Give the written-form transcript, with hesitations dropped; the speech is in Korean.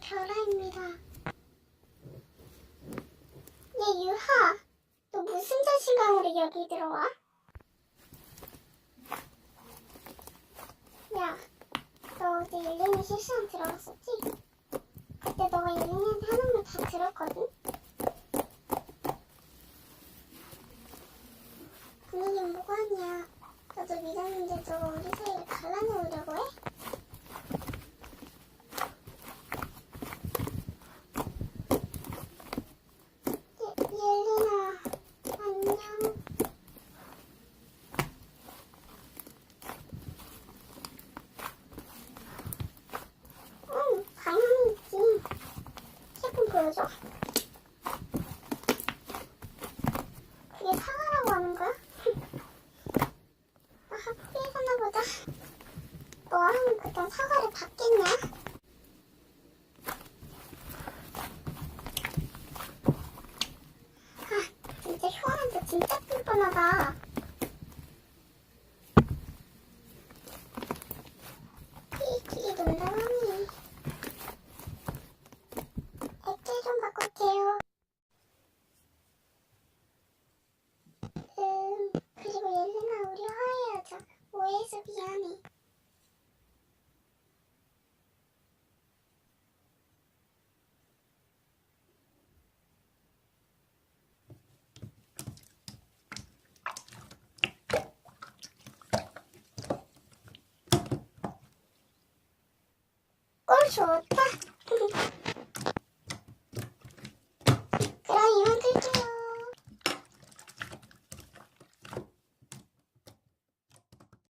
별아입니다. 얘 유하, 너 무슨 자신감으로 여기 들어와? 야, 너 어제 옐린이 실시간 들어갔었지? 그때 너가 옐린이한테 하는 말 다 들었거든? 분위기는 뭐가 아니야. 너도 믿었는데 너가 우리 사이를 갈라놓으려고 해? 옐린아, 안녕. 응, 당연히 있지. 제품 보여줘. 그게 사과라고 하는 거야? 나 학교에 가나 보다. 너랑 그땐 사과를 받겠냐? 아, 진짜 효아한테 진짜 뻔뻔하다. 끼리끼리 논다하니. 액체 좀 바꿀게요. 그리고 옐린아, 우리 화해하자. 오해해서 미안해. 꼴 좋다.